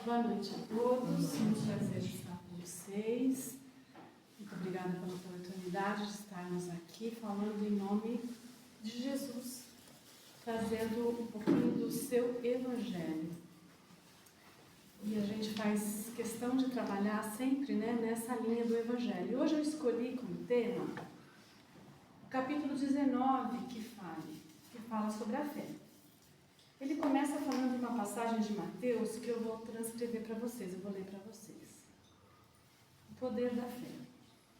Boa noite a todos, muito prazer estar com vocês. Muito obrigada pela oportunidade de estarmos aqui falando em nome de Jesus, trazendo um pouquinho do seu Evangelho. E a gente faz questão de trabalhar sempre, nessa linha do Evangelho. Hoje eu escolhi como tema o capítulo 19, que fala sobre a fé. Ele começa falando de uma passagem de Mateus que eu vou transcrever para vocês, eu vou ler para vocês. O poder da fé.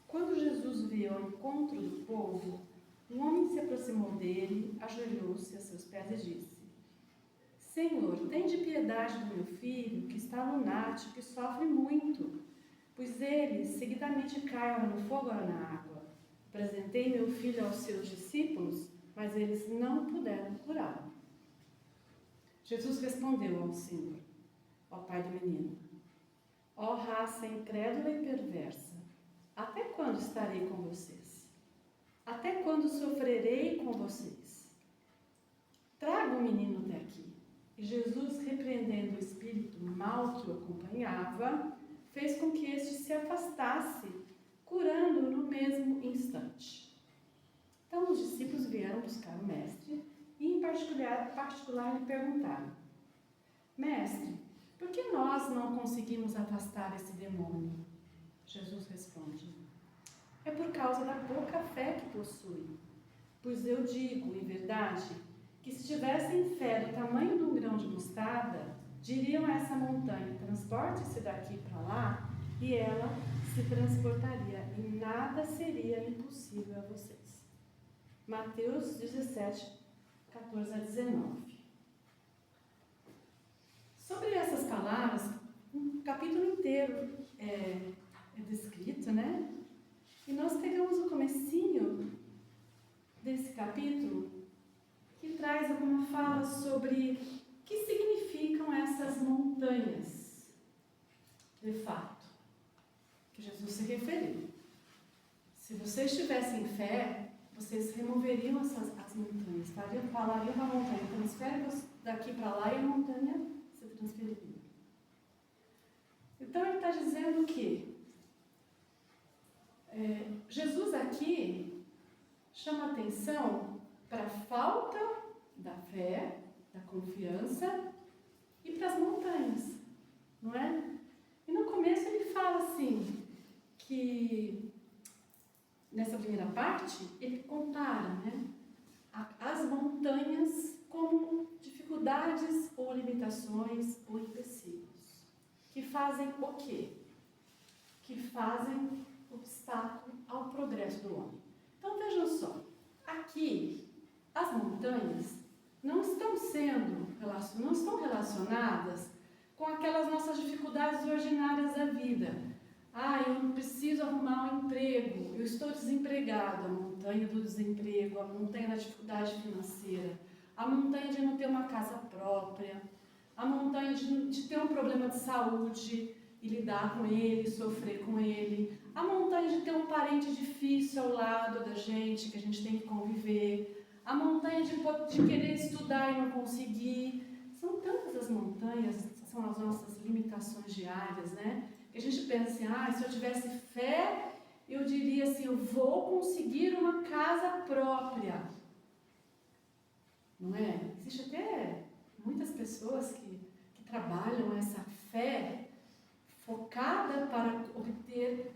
Quando Jesus veio ao encontro do povo, um homem se aproximou dele, ajoelhou-se a seus pés e disse: Senhor, tende piedade do meu filho, que está lunático e sofre muito, pois ele seguidamente cai ora no fogo, ora na água. Apresentei meu filho aos seus discípulos, mas eles não puderam curá-lo. Jesus respondeu ao Senhor, ao pai do menino: Ó raça incrédula e perversa, até quando estarei com vocês? Até quando sofrerei com vocês? Traga o menino até aqui. E Jesus, repreendendo o espírito mau que o acompanhava, fez com que este se afastasse, curando-o no mesmo instante. Então os discípulos vieram buscar o mestre e em particular lhe perguntaram: Mestre, por que nós não conseguimos afastar esse demônio? Jesus responde: É por causa da pouca fé que possui. Pois eu digo, em verdade, que se tivessem fé do tamanho de um grão de mostarda, diriam a essa montanha: transporte-se daqui para lá, e ela se transportaria, e nada seria impossível a vocês. Mateus 17, 14 a 19. Sobre essas palavras, um capítulo inteiro é descrito, E nós pegamos o comecinho desse capítulo, que traz alguma fala sobre o que significam essas montanhas, de fato, que Jesus se referiu. Se vocês tivessem fé, vocês removeriam as montanhas, falariam para a montanha: transfere daqui para lá, e a montanha se transferiria. Então ele está dizendo que Jesus aqui chama atenção para a falta da fé, da confiança e para as montanhas, não é? E no começo ele fala assim, que nessa primeira parte ele compara, as montanhas como dificuldades ou limitações ou empecilhos, que fazem o quê? Que fazem obstáculo ao progresso do homem. Então vejam só, aqui as montanhas não estão relacionadas com aquelas nossas dificuldades ordinárias da vida. Eu preciso arrumar um emprego, eu estou desempregado. A montanha do desemprego, a montanha da dificuldade financeira, a montanha de não ter uma casa própria, a montanha de ter um problema de saúde e lidar com ele, sofrer com ele, a montanha de ter um parente difícil ao lado da gente, que a gente tem que conviver, a montanha de querer estudar e não conseguir. São tantas as montanhas, são as nossas limitações diárias, Que a gente pensa assim: se eu tivesse fé, eu diria assim, eu vou conseguir uma casa própria. Não é? Existe até muitas pessoas que trabalham essa fé focada para obter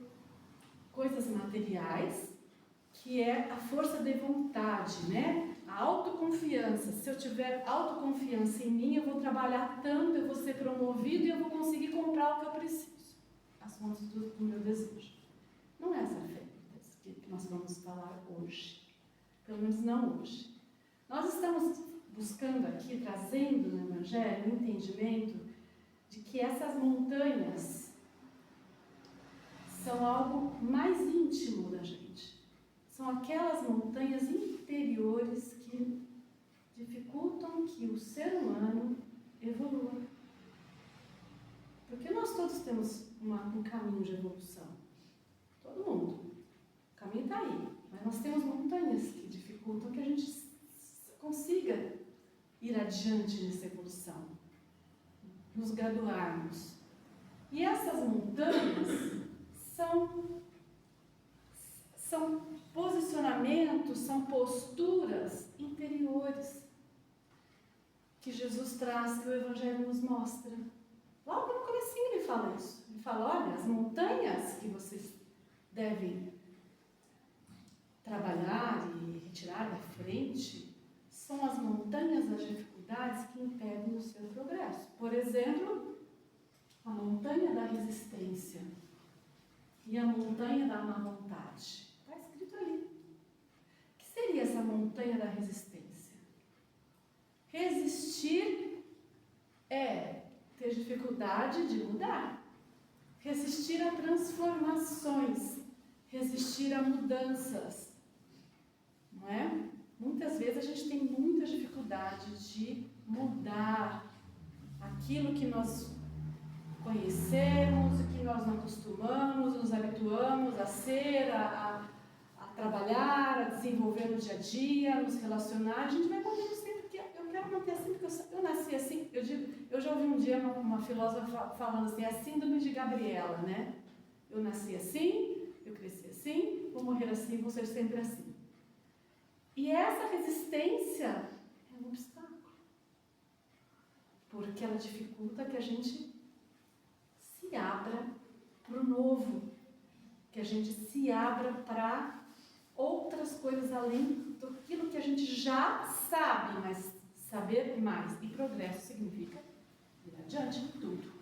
coisas materiais, que é a força de vontade, A autoconfiança. Se eu tiver autoconfiança em mim, eu vou trabalhar tanto, eu vou ser promovido e eu vou conseguir comprar o que eu preciso. As fontes do meu desejo. Não é essa fé que nós vamos falar hoje. Pelo menos não hoje. Nós estamos buscando aqui, trazendo no Evangelho, um entendimento de que essas montanhas são algo mais íntimo da gente. São aquelas montanhas interiores que dificultam que o ser humano evolua. Porque nós todos temos um caminho de evolução. Todo mundo. O caminho está aí. Mas nós temos montanhas que dificultam que a gente consiga ir adiante nessa evolução. Nos graduarmos. E essas montanhas são posicionamentos, são posturas interiores que Jesus traz, que o Evangelho nos mostra. Logo no comecinho ele fala isso. Ele fala, olha, as montanhas que vocês devem trabalhar e retirar da frente são as montanhas das dificuldades que impedem o seu progresso. Por exemplo, a montanha da resistência e a montanha da má vontade. Está escrito ali. O que seria essa montanha da resistência? Resistir é ter dificuldade de mudar. Resistir a transformações. Resistir a mudanças. Não é? Muitas vezes a gente tem muita dificuldade de mudar aquilo que nós conhecemos, o que nós não costumamos, nos habituamos a ser, a trabalhar, a desenvolver no dia a dia, a nos relacionar. A gente vai mudando sempre, porque eu quero manter assim, porque eu nasci assim. Eu já ouvi um dia uma filósofa falando assim, é a síndrome de Gabriela, né? Eu nasci assim, eu cresci assim, vou morrer assim, vou ser sempre assim. E essa resistência é um obstáculo, porque ela dificulta que a gente se abra para o novo, que a gente se abra para outras coisas além daquilo que a gente já sabe, mas saber mais. E progresso significa ir adiante em tudo,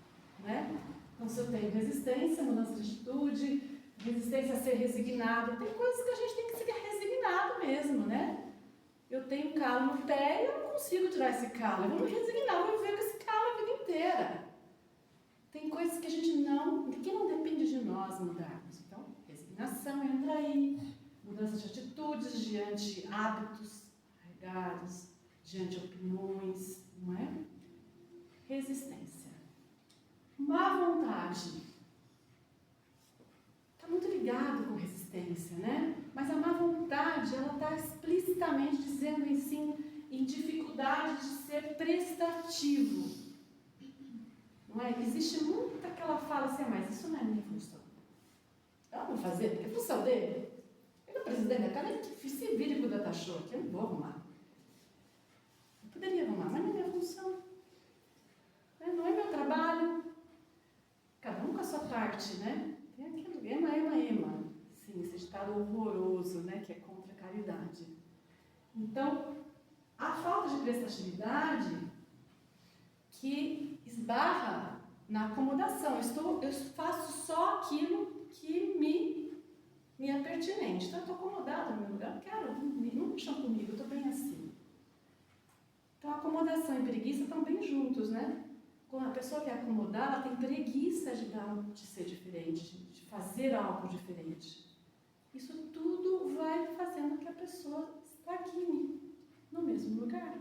né? Então, se eu tenho resistência, mudança de atitude, resistência a ser resignado, tem coisas que a gente tem que ser resignado mesmo, né? Eu tenho um calo no pé e eu não consigo tirar esse calo. Eu vou me resignar, eu vou viver com esse calo a vida inteira. Tem coisas que a gente que não depende de nós mudarmos. Então, resignação entra aí, mudança de atitudes diante hábitos arraigados, diante opiniões, não é? Resistência. Má vontade. Está muito ligado com resistência, né? Mas a má vontade, ela está explicitamente dizendo em dificuldade de ser prestativo. Não é? Existe muito aquela fala assim, mas isso não é minha função. Eu vou fazer, porque é função dele. Ele é o presidente da casa, que se vire com o data show aqui, eu não vou arrumar. Eu poderia arrumar, mas não é minha função. Não é meu trabalho. Cada um com a sua parte, né? Tem aquilo, ema. Sim, esse ditado horroroso, né? Que é contra a caridade. Então, a falta de prestatividade que esbarra na acomodação. Eu faço só aquilo que me é pertinente. Então, eu estou acomodada no meu lugar, não quero, não mexam comigo, eu estou bem assim. Então, acomodação e preguiça estão bem juntos, né? Quando a pessoa quer acomodar, ela tem preguiça de ser diferente, de fazer algo diferente. Isso tudo vai fazendo que a pessoa estagne no mesmo lugar.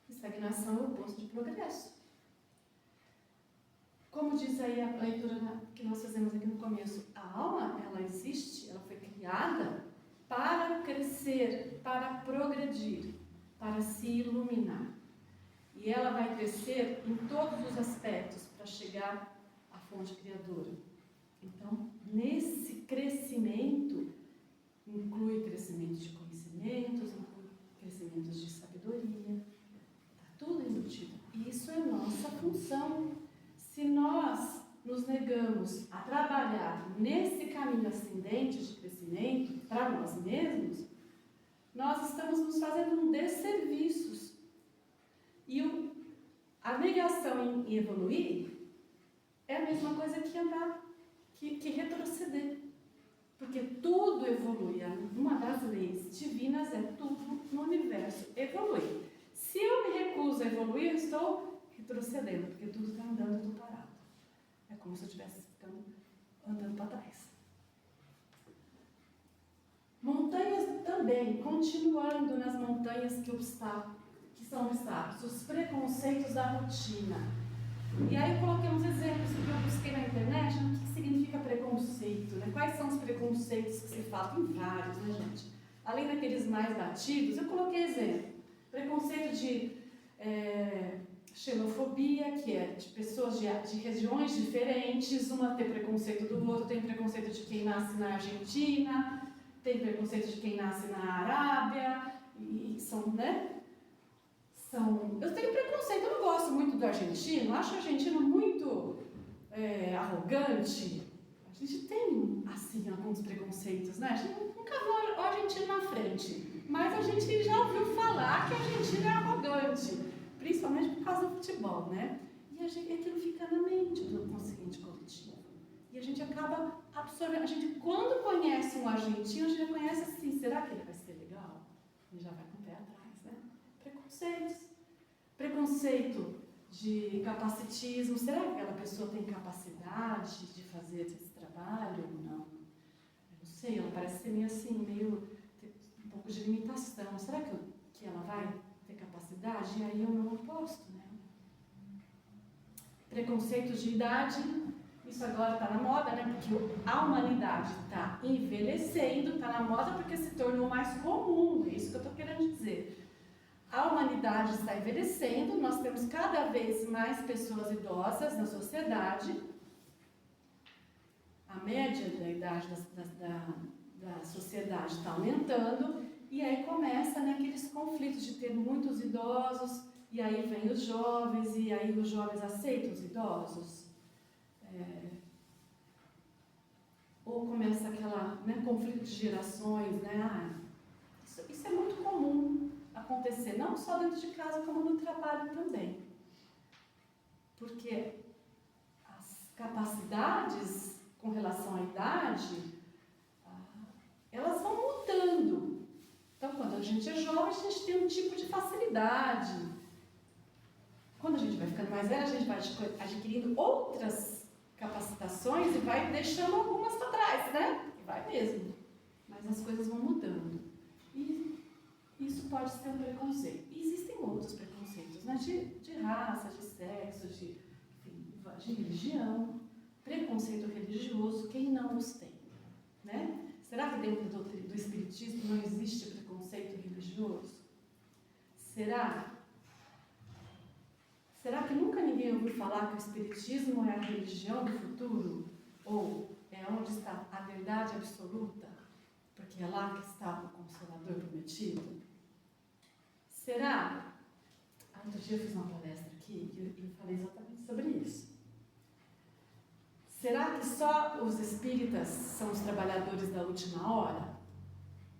Estagnação é o oposto de progresso. Como diz aí a leitura que nós fazemos aqui no começo, a alma, ela existe, ela foi criada para crescer, para progredir, para se iluminar. E ela vai crescer em todos os aspectos para chegar à fonte criadora. Então, nesse crescimento, inclui crescimento de conhecimentos, inclui crescimentos de sabedoria, está tudo embutido. Isso é nossa função. Se nós nos negamos a trabalhar nesse caminho ascendente de crescimento para nós mesmos, nós estamos nos fazendo um desserviço. E a negação em evoluir é a mesma coisa que andar, que retroceder. Porque tudo evolui. Uma das leis divinas é tudo no universo evolui. Se eu me recuso a evoluir, eu estou retrocedendo, porque tudo está andando, eu estou parado. É como se eu estivesse andando para trás. Montanhas também, continuando nas montanhas que são obstáculos, os preconceitos da rotina. E aí eu coloquei uns exemplos que eu busquei na internet, o que significa preconceito, né? Quais são os preconceitos que se fala? Tem vários, né, gente? Além daqueles mais batidos, eu coloquei exemplo. Preconceito de xenofobia, que é de pessoas de regiões diferentes, uma tem preconceito do outro, tem preconceito de quem nasce na Argentina, tem preconceito de quem nasce na Arábia, e são, né? Eu tenho preconceito, eu não gosto muito do argentino, acho o argentino muito arrogante. A gente tem, assim, alguns preconceitos, né? A gente nunca viu o argentino na frente, mas a gente já ouviu falar que o argentino é arrogante, principalmente por causa do futebol, né? E aquilo fica na mente do consciente coletivo. E a gente acaba absorvendo. A gente, quando conhece um argentino, a gente já conhece assim, será que ele vai ser legal? E já vai com o pé atrás, né? Preconceitos. Preconceito de capacitismo. Será que aquela pessoa tem capacidade de fazer esse trabalho ou não? Eu não sei, ela parece ser meio assim, meio um pouco de limitação. Será que ela vai ter capacidade? E aí eu não aposto, né? Preconceitos de idade. Isso agora está na moda, né? Porque a humanidade está envelhecendo, está na moda porque se tornou mais comum. É isso que eu estou querendo dizer. A humanidade está envelhecendo, nós temos cada vez mais pessoas idosas na sociedade. A média da idade da sociedade está aumentando, e aí começa, né, aqueles conflitos de ter muitos idosos, e aí vem os jovens, e aí os jovens aceitam os idosos. Ou começa aquela, né, conflito de gerações, né? Isso é muito comum acontecer, não só dentro de casa, como no trabalho também. Porque as capacidades com relação à idade, elas vão mudando. Então, quando a gente é jovem, a gente tem um tipo de facilidade. Quando a gente vai ficando mais velha, a gente vai adquirindo outras capacitações e vai deixando algumas para trás, né? E vai mesmo. Mas as coisas vão mudando. E isso pode ser um preconceito. E existem outros preconceitos, né? De raça, de sexo, de religião. Preconceito religioso, quem não os tem? Né? Será que dentro do espiritismo não existe preconceito religioso? Será que nunca ninguém ouviu falar que o espiritismo é a religião do futuro? Ou é onde está a verdade absoluta? Porque é lá que está o Consolador prometido? Será? Outro dia eu fiz uma palestra aqui e eu falei exatamente sobre isso. Será que só os espíritas são os trabalhadores da última hora?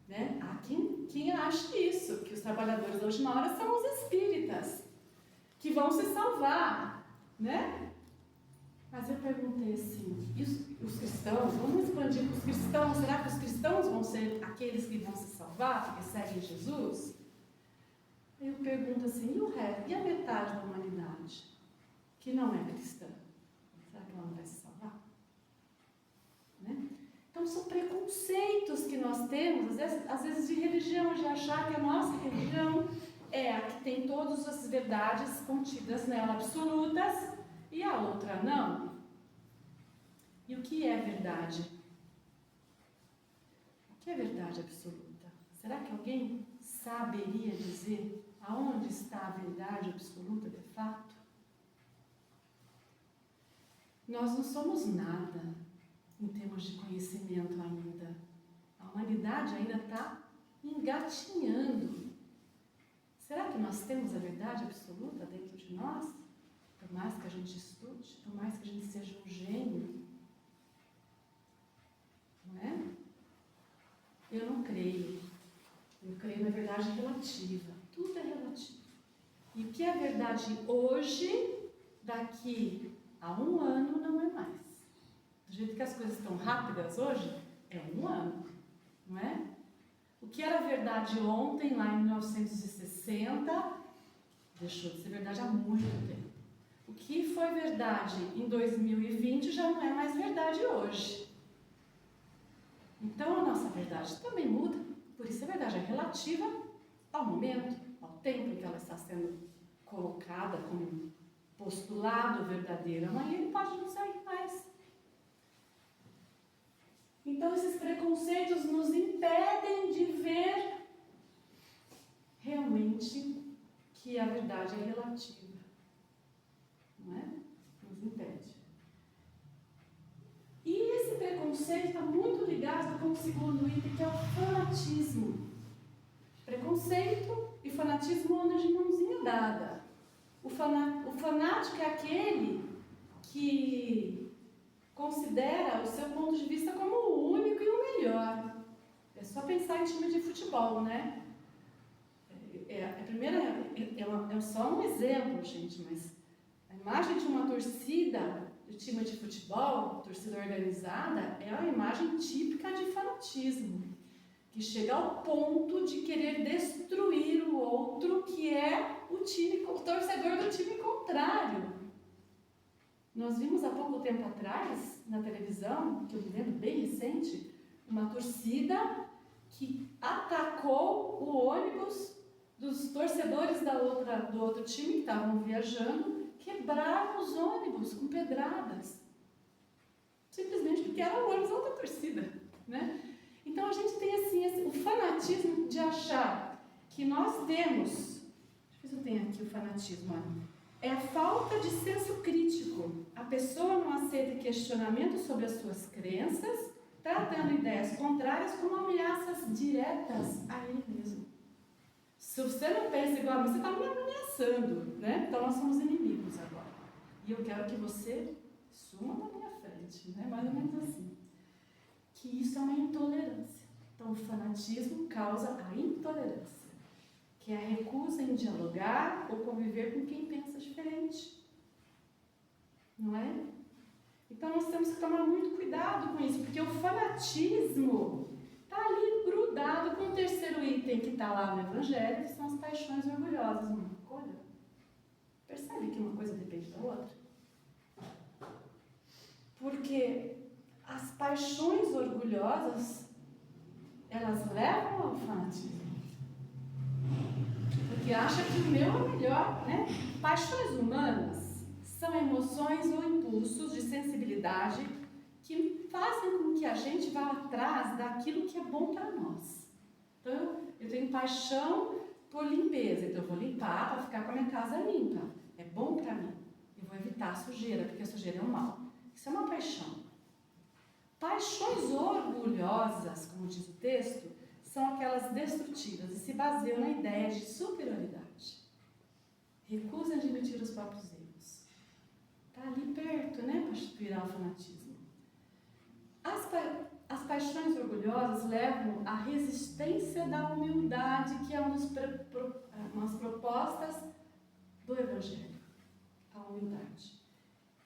Né? Há quem acha isso, que os trabalhadores da última hora são os espíritas, que vão se salvar, né? Mas eu perguntei assim, e os cristãos, vamos expandir para os cristãos, será que os cristãos vão ser aqueles que vão se salvar, porque seguem Jesus? Eu pergunto assim, e o resto? E a metade da humanidade, que não é cristã? Será que ela não vai se salvar? Né? Então são preconceitos que nós temos, às vezes de religião, de achar que a nossa religião é a que tem todas as verdades contidas nela absolutas e a outra não. E o que é verdade? O que é verdade absoluta? Será que alguém saberia dizer aonde está a verdade absoluta de fato? Nós não somos nada em termos de conhecimento ainda. A humanidade ainda está engatinhando. Será que nós temos a verdade absoluta dentro de nós? Por mais que a gente estude, por mais que a gente seja um gênio, não é? Eu não creio. Eu creio na verdade relativa. Tudo é relativo. E o que é verdade hoje, daqui a um ano, não é mais. Do jeito que as coisas estão rápidas hoje, é um ano, não é? O que era verdade ontem, lá em 1960, deixou de ser verdade há muito tempo. O que foi verdade em 2020 já não é mais verdade hoje. Então a nossa verdade também muda, por isso a verdade é relativa ao momento, ao tempo em que ela está sendo colocada como postulado verdadeiro. Amanhã ele pode não sair mais. Então esses preconceitos nos impedem de ver realmente que a verdade é relativa. preconceito está muito ligado com o segundo item, que é o fanatismo. Preconceito e fanatismo andam de mãozinha dada. O fanático é aquele que considera o seu ponto de vista como o único e o melhor. É só pensar em time de futebol, né? É só um exemplo, gente, mas a imagem de uma torcida de time de futebol, torcida organizada, é uma imagem típica de fanatismo, que chega ao ponto de querer destruir o outro, que é o torcedor do time contrário. Nós vimos há pouco tempo atrás, na televisão, que eu me lembro bem recente, uma torcida que atacou o ônibus dos torcedores do outro time que estavam viajando, quebraram os ônibus com pedradas. Simplesmente porque era o ônibus da outra torcida, né? Então a gente tem assim, o fanatismo de achar que nós temos, deixa eu ver se eu tenho aqui o fanatismo, é a falta de senso crítico. A pessoa não aceita questionamentos sobre as suas crenças, tratando ideias contrárias como ameaças diretas a ele mesmo. Se você não pensa igual a mim, você está me ameaçando, né? Então nós somos inimigos agora. E eu quero que você suma na minha frente, né? Mais ou menos assim. Que isso é uma intolerância. Então o fanatismo causa a intolerância, que é a recusa em dialogar ou conviver com quem pensa diferente. Não é? Então nós temos que tomar muito cuidado com isso, porque o fanatismo está ali grudado com o terceiro item que está lá no Evangelho, que são as paixões orgulhosas. Olha, percebe que uma coisa depende da outra? Porque as paixões orgulhosas, elas levam ao fanatismo. Porque acha que o meu é melhor, né? Paixões humanas são emoções ou impulsos de sensibilidade que fazem com que a gente vá atrás daquilo que é bom para nós. Então, eu tenho paixão por limpeza, então eu vou limpar para ficar com a minha casa limpa. É bom para mim. Eu vou evitar a sujeira, porque a sujeira é um mal. Isso é uma paixão. Paixões orgulhosas, como diz o texto, são aquelas destrutivas e se baseiam na ideia de superioridade. Recusam admitir os próprios erros. Está ali perto, né, para virar o fanatismo. As paixões orgulhosas levam à resistência da humildade, que é uma das propostas do Evangelho. A humildade.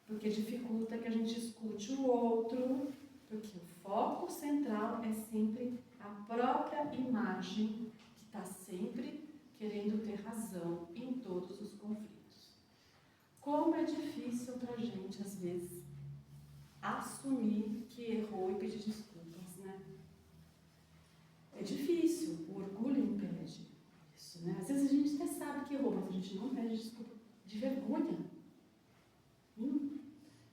Porque dificulta que a gente escute o outro, porque o foco central é sempre a própria imagem, que está sempre querendo ter razão em todos os conflitos. Como é difícil para a gente, às vezes, assumir que errou e pedir desculpas, né? É difícil, o orgulho impede isso, né? Às vezes a gente até sabe que errou, mas a gente não pede desculpa de vergonha.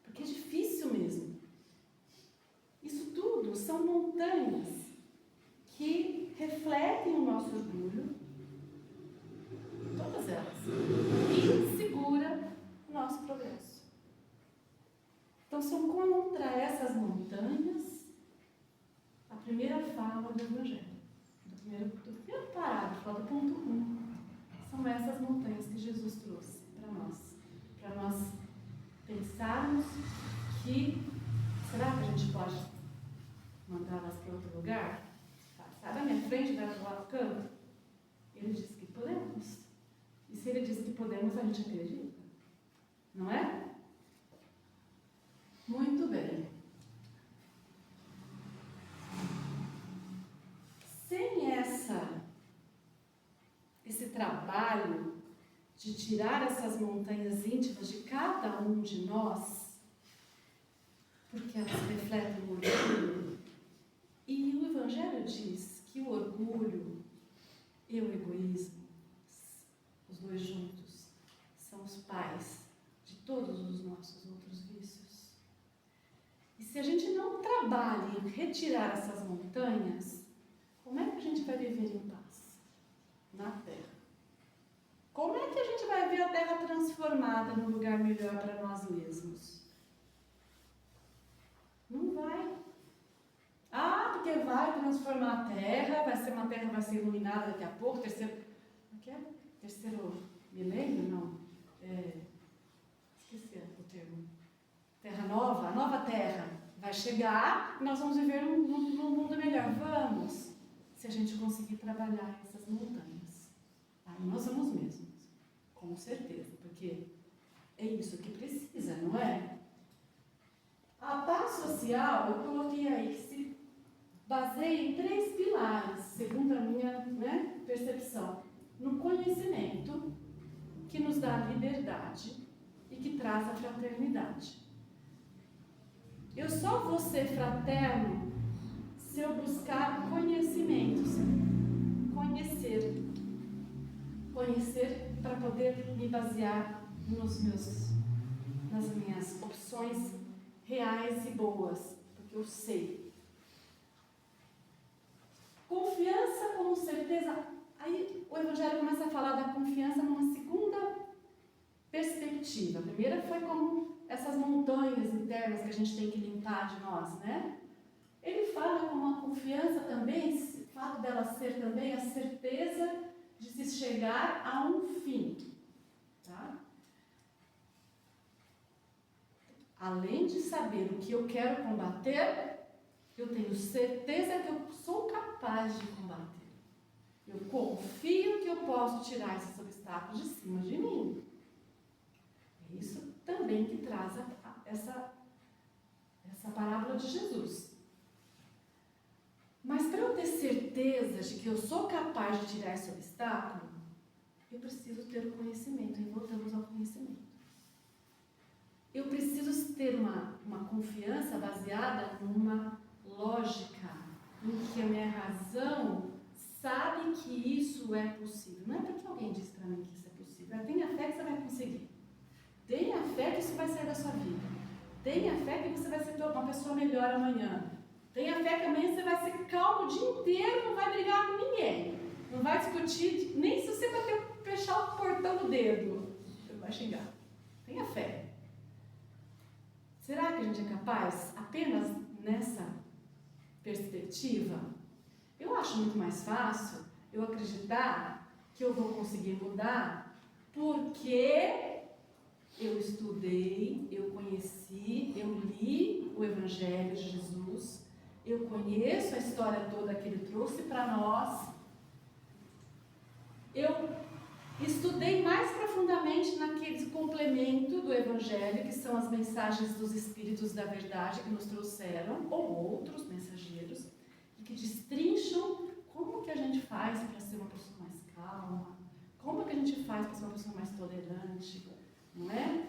Porque é difícil mesmo. Isso tudo são montanhas que refletem o nosso orgulho, todas elas, e segura o nosso progresso. Então são contra essas montanhas a primeira fala do Evangelho, do primeiro parágrafo, do ponto 1. São essas montanhas que Jesus trouxe para nós pensarmos que, será que a gente pode mandá-las para outro lugar? Sai da minha frente, vai para o lado do campo? Ele diz que podemos. E se ele diz que podemos, a gente acredita. Não é? Muito bem. Sem esse trabalho de tirar essas montanhas íntimas de cada um de nós, porque elas refletem o orgulho, e o Evangelho diz que o orgulho e o egoísmo, os dois juntos, são os pais de todos os nossos outros vícios. E se a gente não trabalha em retirar essas montanhas, como é que a gente vai viver em paz na Terra? Como é que a gente vai ver a Terra transformada num lugar melhor para nós mesmos? Não vai. que vai transformar a Terra, a Terra vai ser iluminada daqui a pouco, terceiro milênio, não, esqueci o termo, Terra Nova, a nova Terra vai chegar e nós vamos viver num mundo melhor. Vamos, se a gente conseguir trabalhar essas montanhas. Aí nós vamos mesmo, com certeza, porque é isso que precisa, não é? A paz social, eu coloquei aí, que se baseia em 3 pilares, segundo a minha percepção. No conhecimento, que nos dá liberdade e que traz a fraternidade. Eu só vou ser fraterno se eu buscar conhecimento, conhecer para poder me basear nas minhas opções reais e boas, porque eu sei. Confiança como certeza. Aí o Evangelho começa a falar da confiança numa segunda perspectiva. A primeira foi como essas montanhas internas que a gente tem que limpar de nós, né? Ele fala como a confiança também, o fato dela ser também a certeza de se chegar a um fim, tá? Além de saber o que eu quero combater, eu tenho certeza que eu sou capaz de combater. Eu confio que eu posso tirar esses obstáculos de cima de mim. É isso também que traz essa parábola de Jesus. Mas para eu ter certeza de que eu sou capaz de tirar esse obstáculo, eu preciso ter o conhecimento. E voltamos ao conhecimento. Eu preciso ter uma confiança baseada numa lógica, em que a minha razão sabe que isso é possível. Não é porque alguém disse para mim que isso é possível. Tenha fé que você vai conseguir. Tenha fé que isso vai sair da sua vida. Tenha fé que você vai ser uma pessoa melhor amanhã. Tenha fé que amanhã você vai ser calmo o dia inteiro, não vai brigar com ninguém. Não vai discutir, nem se você fechar o portão do dedo. Você vai xingar. Tenha fé. Será que a gente é capaz apenas nessa perspectiva? Eu acho muito mais fácil eu acreditar que eu vou conseguir mudar porque eu estudei, eu conheci, eu li o Evangelho de Jesus, eu conheço a história toda que ele trouxe para nós, eu estudei mais profundamente naquele complemento do Evangelho, que são as mensagens dos Espíritos da Verdade que nos trouxeram, ou outros mensageiros, e que destrincham como que a gente faz para ser uma pessoa mais calma, como que a gente faz para ser uma pessoa mais tolerante, não é?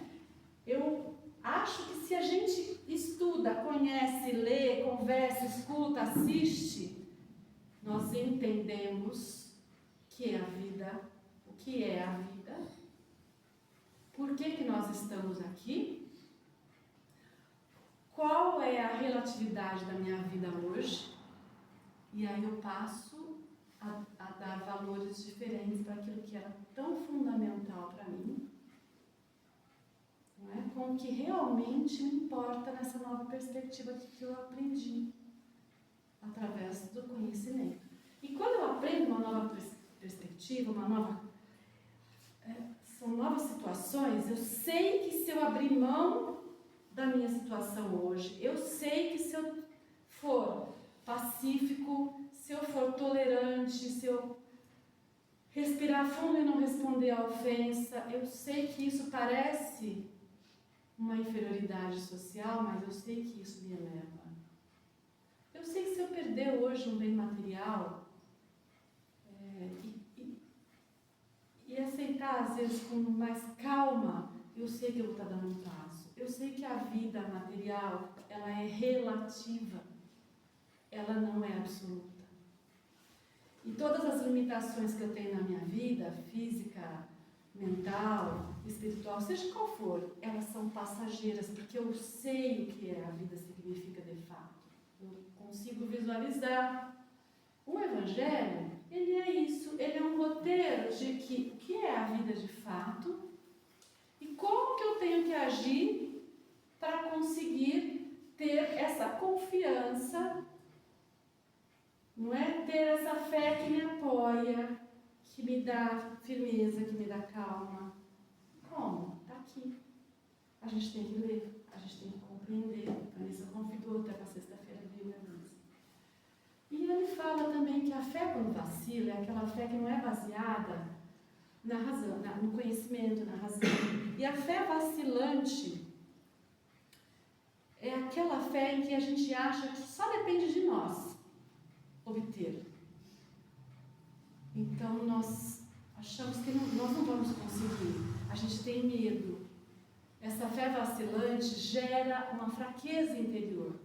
Eu acho que se a gente estuda, conhece, lê, conversa, escuta, assiste, nós entendemos que a vida, o que é a vida, por que nós estamos aqui, qual é a relatividade da minha vida hoje, e aí eu passo a dar valores diferentes para aquilo que era tão fundamental para mim, não é? Com o que realmente me importa nessa nova perspectiva que eu aprendi através do conhecimento. E quando eu aprendo uma nova perspectiva, são novas situações, eu sei que se eu abrir mão da minha situação hoje, eu sei que se eu for pacífico, se eu for tolerante, se eu respirar fundo e não responder à ofensa, eu sei que isso parece uma inferioridade social, mas eu sei que isso me eleva. Eu sei que se eu perder hoje um bem material e aceitar às vezes com mais calma, eu sei que eu vou estar dando um passo. Eu sei que a vida material, ela é relativa, ela não é absoluta. E todas as limitações que eu tenho na minha vida, física, mental, espiritual, seja qual for, elas são passageiras, porque eu sei o que a vida significa de fato. Eu consigo visualizar. O Evangelho, ele é isso, ele é um roteiro de o que é a vida de fato e como que eu tenho que agir para conseguir ter essa confiança apoia, que me dá firmeza, que me dá calma. Como? Está aqui. A gente tem que ler, a gente tem que compreender. Então, isso eu convido até para sexta-feira de Bíblia. E ele fala também que a fé quando vacila é aquela fé que não é baseada na razão, no conhecimento, na razão. E a fé vacilante é aquela fé em que a gente acha que só depende de nós obter. Então nós achamos que nós não vamos conseguir. A gente tem medo. Essa fé vacilante gera uma fraqueza interior.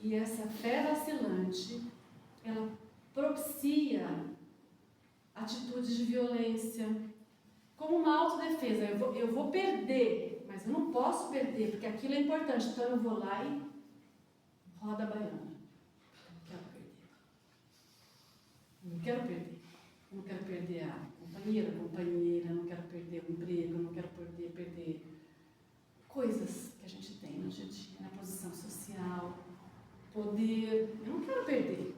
E essa fé vacilante, ela propicia atitudes de violência, como uma autodefesa. Eu vou perder, mas eu não posso perder, porque aquilo é importante. Então eu vou lá e roda a baiana. Não quero perder. Eu não quero perder a companheira, não quero perder o emprego, não quero perder coisas que a gente tem no dia a dia, na posição social, poder. Eu não quero perder.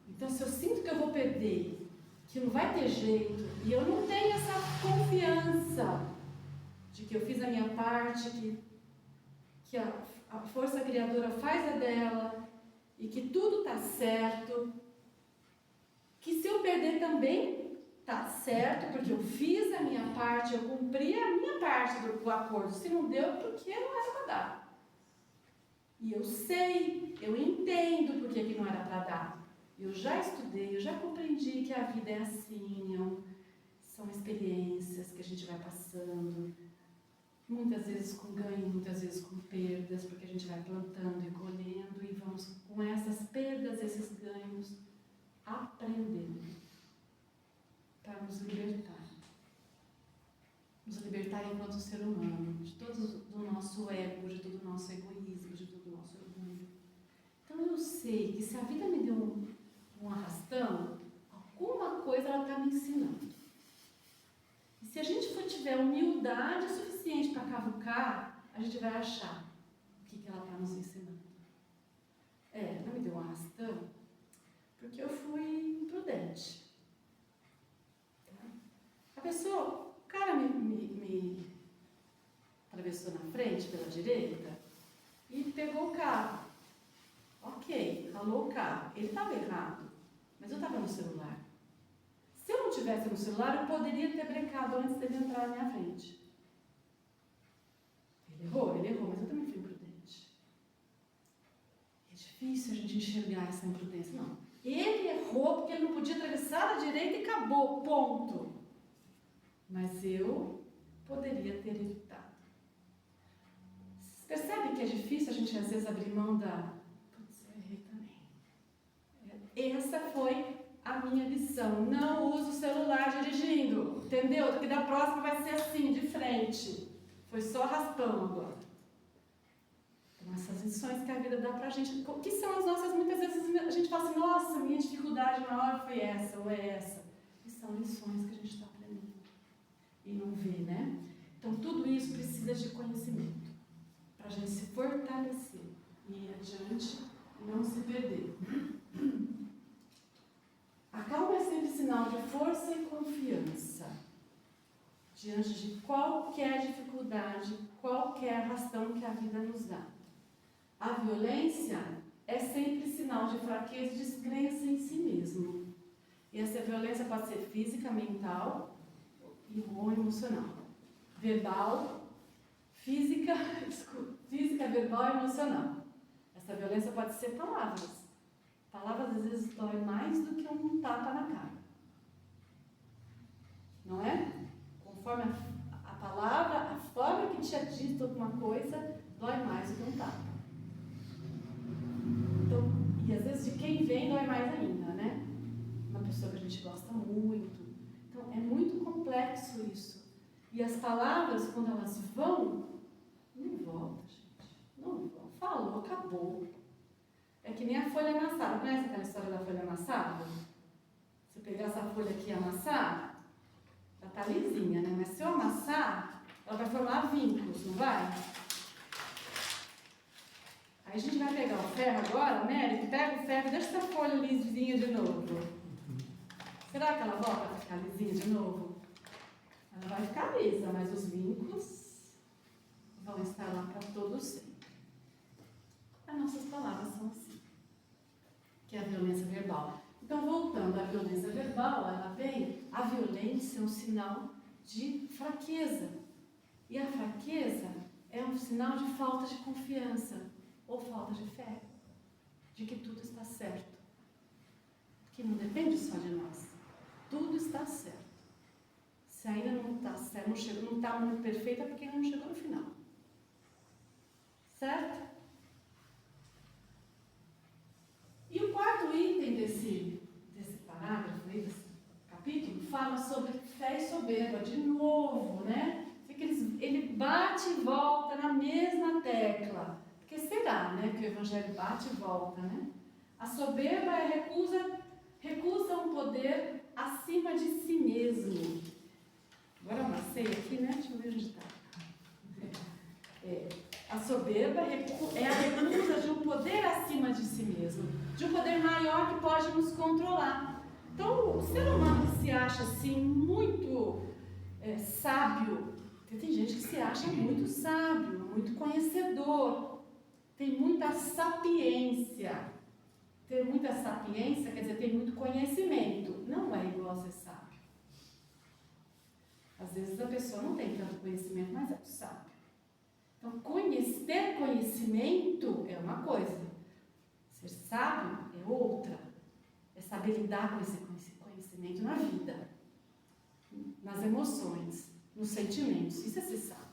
Então, se eu sinto que eu vou perder, que não vai ter jeito, e eu não tenho essa confiança de que eu fiz a minha parte, que a força criadora faz a dela, e que tudo está certo, que se eu perder também está certo, porque eu fiz a minha parte, eu cumpri a minha parte do acordo. Se não deu, porque não era para dar. E eu sei, eu entendo porque que não era para dar. Eu já estudei, eu já compreendi que a vida é assim, são experiências que a gente vai passando, muitas vezes com ganho, muitas vezes com perdas, porque a gente vai plantando e colhendo e vamos com essas perdas, esses ganhos, aprendendo para nos libertar. Nos libertar enquanto ser humano, de todo o nosso ego, de todo o nosso egoísmo, de todo o nosso orgulho. Então eu sei que se a vida me deu um arrastão, alguma coisa ela está me ensinando. E se a gente tiver humildade suficiente para cavucar, a gente vai achar o que ela está nos ensinando. Ela me deu um arrastão porque eu fui imprudente. Tá? A pessoa, o cara me atravessou na frente pela direita e pegou o carro. Ok, ralou o carro. Ele estava errado, mas eu estava no celular. Se eu não tivesse no celular, eu poderia ter brecado antes dele entrar na minha frente. Ele errou, mas eu também fui imprudente. É difícil a gente enxergar essa imprudência. Não. Ele errou porque ele não podia atravessar a direita e acabou, ponto. Mas eu poderia ter evitado. Vocês percebem que é difícil a gente às vezes abrir mão da... Putz, eu errei também. Essa foi a minha lição. Não use o celular dirigindo, entendeu? Porque da próxima vai ser assim, de frente. Foi só raspão agora. Então, essas lições que a vida dá pra gente, que são as nossas, muitas vezes a gente fala assim, nossa, minha dificuldade maior foi essa ou é essa. E são lições que a gente está aprendendo. E não vê, né? Então, tudo isso precisa de conhecimento. Para a gente se fortalecer e ir adiante e não se perder. A calma é sempre sinal de força e confiança diante de qualquer dificuldade, qualquer arrastão que a vida nos dá. A violência é sempre sinal de fraqueza e descrença em si mesmo. E essa violência pode ser física, mental ou emocional. Verbal, física, verbal e emocional. Essa violência pode ser palavras. Palavras às vezes dói mais do que um tapa na cara. Não é? Conforme a palavra, a forma que te é dito alguma coisa, dói mais do que um tapa. Então, e às vezes de quem vem dói mais ainda, né? Uma pessoa que a gente gosta muito. Então, é muito complexo isso. E as palavras, quando elas vão, não volta, gente. Não volta. Falou, acabou. É que nem a folha amassada. Conhece aquela história da folha amassada? Você pegar essa folha aqui e amassar, ela tá lisinha, né? Mas se eu amassar, ela vai formar vínculos, não vai? Aí a gente vai pegar o ferro agora, né? Ele pega o ferro e deixa essa folha lisinha de novo. será que ela volta a ficar lisinha de novo? Ela vai ficar lisa, mas os vincos vão estar lá para todo sempre. As nossas palavras são assim, que é a violência verbal. Então, voltando à violência verbal, ela vem, a violência é um sinal de fraqueza. E a fraqueza é um sinal de falta de confiança ou falta de fé, de que tudo está certo. Que não depende só de nós. Tudo está certo. Se ainda não está certo, não está muito perfeito, é porque ainda não chegou no final. Certo? E o quarto item desse parágrafo, desse capítulo, fala sobre fé e soberba, de novo, né? Ele bate e volta na mesma tecla. Porque será, né, que o Evangelho bate e volta, né? A soberba recusa um poder acima de si mesmo. Agora eu amassei aqui, né? Deixa eu ver onde está. A soberba é a recusa de um poder acima de si mesmo, de um poder maior que pode nos controlar. Então, o ser humano que se acha assim muito sábio, porque tem gente que se acha muito sábio, muito conhecedor, tem muita sapiência. Ter muita sapiência quer dizer ter muito conhecimento, não é igual a ser sábio. Às vezes a pessoa não tem tanto conhecimento, mas é sábio. Então, ter conhecimento é uma coisa, ser sábio é outra. É saber lidar com esse conhecimento na vida, nas emoções, nos sentimentos. Isso é ser sábio.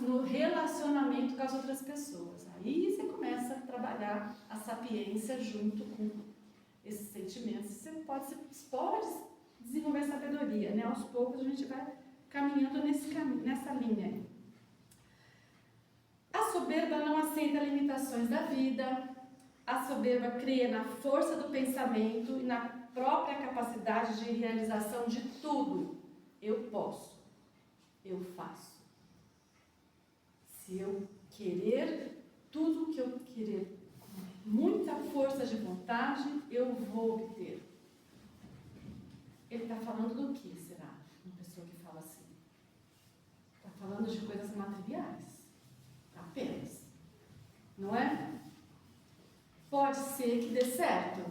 No relacionamento com as outras pessoas. Aí você começa a trabalhar a sapiência junto com esses sentimentos. Você pode desenvolver sabedoria, né? Aos poucos a gente vai caminhando nessa linha aí. A soberba não aceita limitações da vida. A soberba crê na força do pensamento e na própria capacidade de realização de tudo. Eu posso, eu faço. Se eu querer, tudo que eu querer, com muita força de vontade, eu vou obter. Ele está falando do que, será? Uma pessoa que fala assim. Está falando de coisas materiais. Apenas. Não é? Pode ser que dê certo.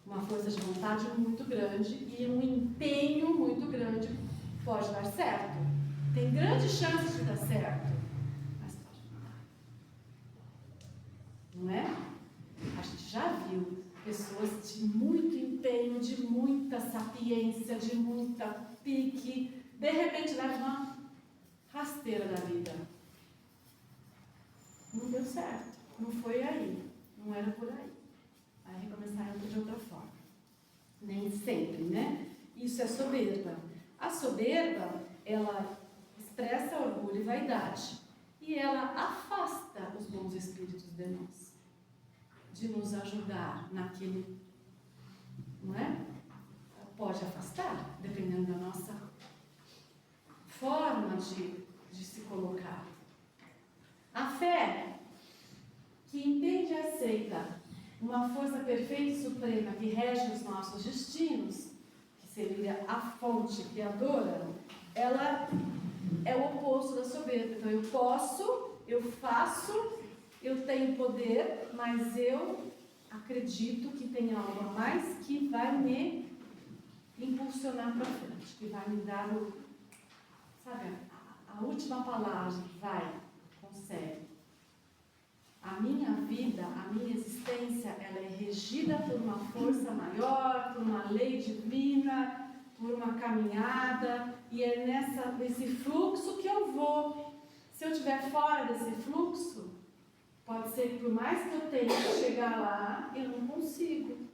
Uma força de vontade muito grande e um empenho muito grande pode dar certo. Tem grandes chances de dar certo, mas pode não dar. Não é? A gente já viu pessoas de muito empenho, de muita sapiência, de muita pique, de repente leva uma rasteira da vida. Não deu certo, não foi aí, não era por aí. Aí recomeçaram de outra forma. Nem sempre, né? Isso é soberba. A soberba, ela expressa orgulho e vaidade. E ela afasta os bons espíritos de nós. De nos ajudar naquele... Não é? Pode afastar, dependendo da nossa forma de se colocar. A fé, que entende e aceita uma força perfeita e suprema que rege os nossos destinos, que seria a fonte criadora, ela é o oposto da soberba. Então, eu posso, eu faço, eu tenho poder, mas eu acredito que tem algo a mais que vai me impulsionar para frente, que vai me dar a última palavra, vai, consegue. A minha vida, a minha existência, ela é regida por uma força maior, por uma lei divina, por uma caminhada, e é nesse fluxo que eu vou. Se eu estiver fora desse fluxo, pode ser que por mais que eu tenha que chegar lá, eu não consigo.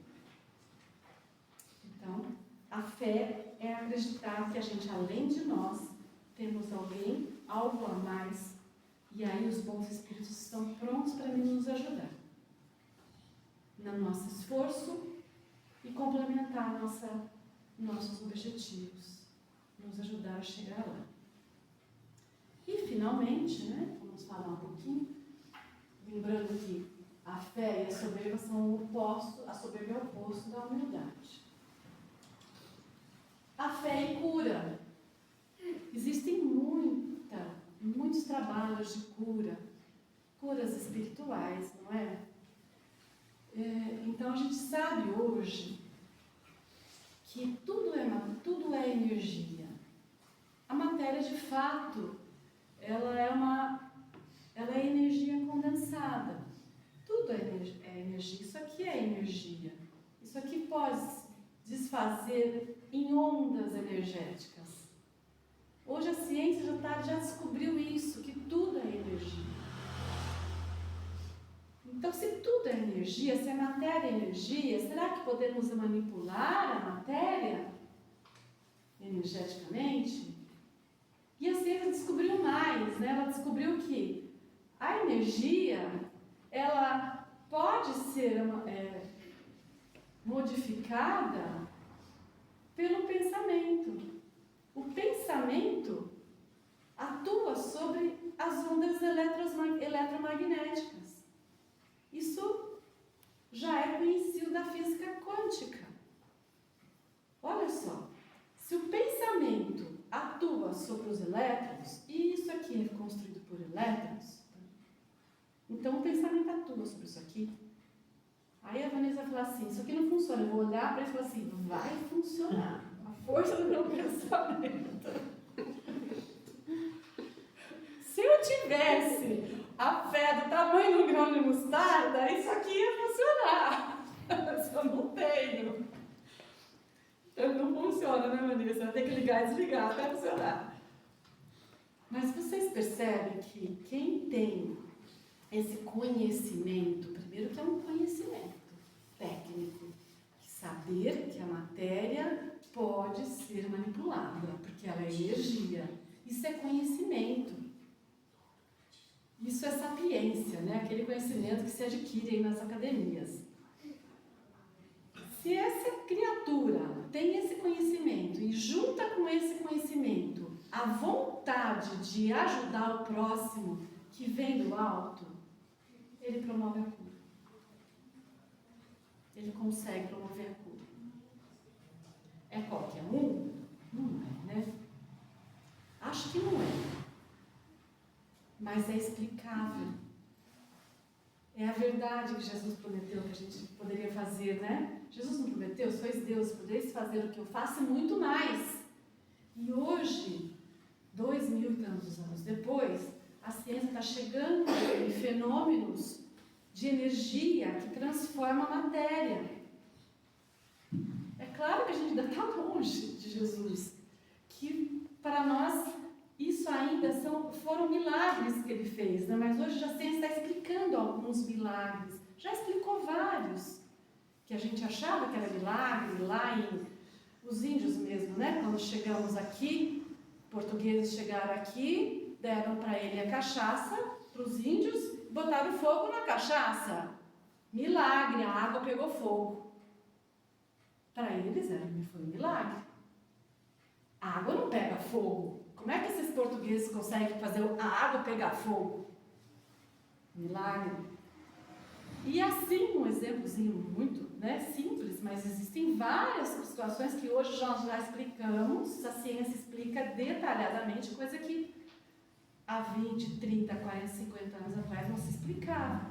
Então, a fé é acreditar que a gente, além de nós, temos alguém, algo a mais. E aí os bons espíritos estão prontos para nos ajudar no nosso esforço e complementar nossos objetivos, nos ajudar a chegar lá. E finalmente, né, vamos falar um pouquinho, lembrando que A fé e a soberba são o oposto, a soberba é o oposto da humildade. A fé cura. Existem muitos trabalhos de cura, curas espirituais, não é? Então a gente sabe hoje que tudo é energia. A matéria, de fato, ela é energia condensada. Tudo é energia. Isso aqui é energia. Isso aqui pode se desfazer em ondas energéticas. Hoje a ciência já descobriu isso, que tudo é energia. Então, se tudo é energia, se a matéria é energia, será que podemos manipular a matéria energeticamente? E a ciência descobriu mais, né? Ela descobriu que a energia, ela pode ser modificada pelo pensamento. O pensamento atua sobre as ondas eletromagnéticas. Isso já é conhecido da física quântica. Olha só, se o pensamento atua sobre os elétrons, e isso aqui é construído por elétrons, então o pensamento atua sobre isso aqui. Aí a Vanessa fala assim, isso aqui não funciona. Eu vou olhar para ele e falar assim, vai funcionar. A força do meu pensamento. Se eu tivesse a fé do tamanho do grão de mostarda, isso aqui ia funcionar. Mas eu não tenho. Então não funciona, né, Vanessa? Vai ter que ligar e desligar até funcionar. Mas vocês percebem que quem tem esse conhecimento, primeiro que é um conhecimento técnico, saber que a matéria pode ser manipulada, porque ela é energia. Isso é conhecimento. Isso é sapiência, né? Aquele conhecimento que se adquire aí nas academias. Se essa criatura tem esse conhecimento e junta com esse conhecimento a vontade de ajudar o próximo que vem do alto, ele promove a cura. Ele consegue promover a cura. É qualquer um? Não é, né? Acho que não é. Mas é explicável. É a verdade que Jesus prometeu que a gente poderia fazer, né? Jesus não prometeu, sois Deus, podeis fazer o que eu faço e muito mais. E hoje, 2000 e tantos anos depois, a ciência está chegando em fenômenos de energia que transforma a matéria. É claro que a gente ainda está longe de Jesus, que para nós isso ainda foram milagres que ele fez, né? Mas hoje a ciência está explicando alguns milagres, já explicou vários, que a gente achava que era milagre, lá em os índios mesmo, né? Quando chegamos aqui, portugueses chegaram aqui, deram para ele a cachaça, para os índios, botaram fogo na cachaça. Milagre, a água pegou fogo. Para eles foi um milagre. A água não pega fogo. Como é que esses portugueses conseguem fazer a água pegar fogo? Milagre. E assim, um exemplozinho muito simples, mas existem várias situações que hoje nós já explicamos, a ciência explica detalhadamente, coisa que há 20, 30, 40, 50 anos atrás não se explicava.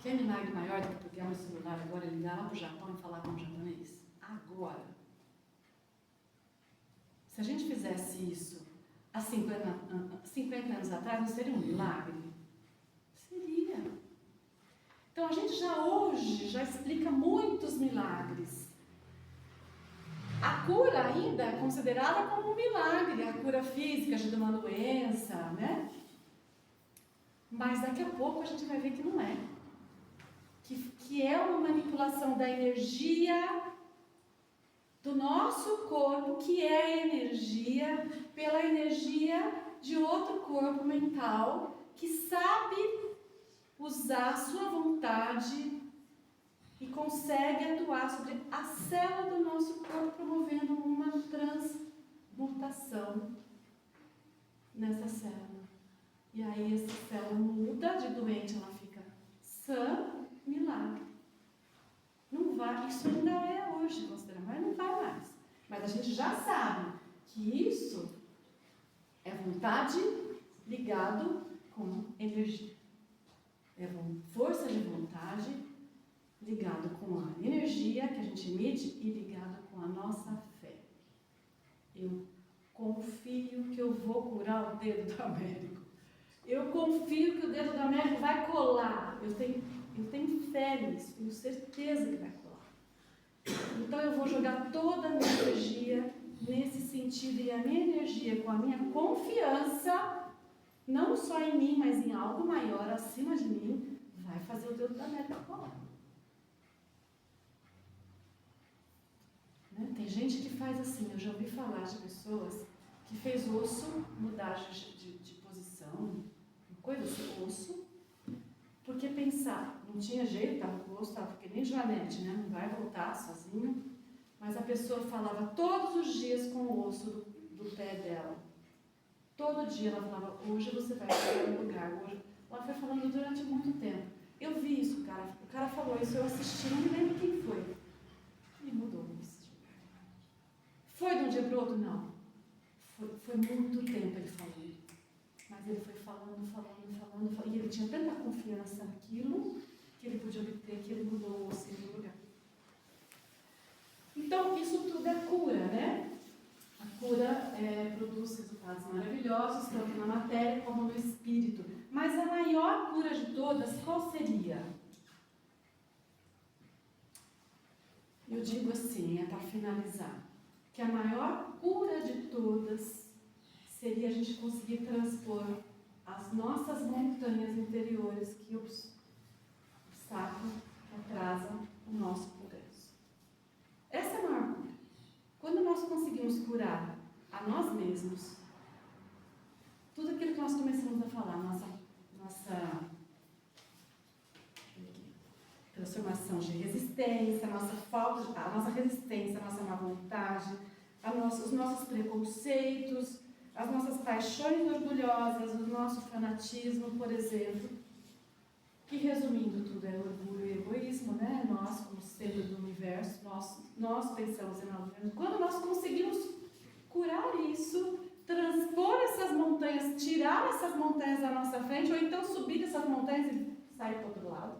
Que milagre maior do que pegar meu celular agora, ligar lá para o Japão e falar com o japonês? Agora. Se a gente fizesse isso há 50 anos atrás, não seria um milagre? Seria. Então a gente hoje já explica muitos milagres. A cura ainda é considerada como um milagre, a cura física de uma doença, né? Mas daqui a pouco a gente vai ver que não é. Que é uma manipulação da energia do nosso corpo, que é energia, pela energia de outro corpo mental, que sabe usar a sua vontade e consegue atuar sobre a célula do nosso corpo, promovendo uma transmutação nessa célula. E aí essa célula muda de doente, ela fica sã, milagre. Não vai, isso ainda é hoje considerado, mas não vai mais. Mas a gente já sabe que isso é vontade ligado com energia. É força de vontade ligado com a energia que a gente emite e ligado com a nossa fé. Eu confio que eu vou curar o dedo do Américo. Eu confio que o dedo do Américo vai colar. Eu tenho fé nisso, tenho certeza que vai colar. Então eu vou jogar toda a minha energia nesse sentido, e a minha energia com a minha confiança, não só em mim, mas em algo maior acima de mim, vai fazer o dedo da América colar. Né? Tem gente que faz assim, eu já ouvi falar de pessoas que fez osso mudar de posição, coisa assim, osso, porque pensar, não tinha jeito, estava com o osso, estava que nem Joanete, né? Não vai voltar sozinho, mas a pessoa falava todos os dias com o osso do pé dela. Todo dia ela falava, hoje você vai para um lugar, hoje. Ela foi falando durante muito tempo. Eu vi isso, cara. O cara falou isso, eu assisti, não me lembro quem foi. E mudou isso. Foi de um dia para o outro? Não. Foi muito tempo ele falando. Mas ele foi falando, e ele tinha tanta confiança naquilo, que ele podia obter, que ele mudou o osso em lugar. Então, isso tudo é cura, né? A cura produz resultados maravilhosos, tanto na matéria como no espírito. Mas a maior cura de todas, qual seria? Eu digo assim, para finalizar, que a maior cura de todas seria a gente conseguir transpor as nossas montanhas interiores que obstáculo, que atrasam o nosso progresso. Essa é a maior cura. Quando nós conseguimos curar a nós mesmos, tudo aquilo que nós começamos a falar, nossa transformação de resistência, a nossa resistência, a nossa má vontade, os nossos preconceitos, as nossas paixões orgulhosas, o nosso fanatismo, por exemplo, que resumindo tudo é orgulho e egoísmo, né? Nós, como centro do universo, nós pensamos em nós mesmos. Quando nós conseguimos curar isso, transpor essas montanhas, tirar essas montanhas da nossa frente, ou então subir essas montanhas e sair para o outro lado,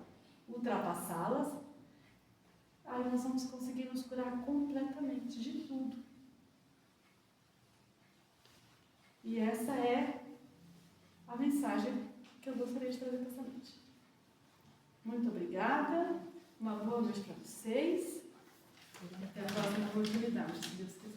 ultrapassá-las, aí nós vamos conseguir nos curar completamente de tudo. E essa é a mensagem que eu gostaria de trazer para essa noite. Muito obrigada, uma boa noite para vocês, e até a próxima oportunidade, se Deus quiser.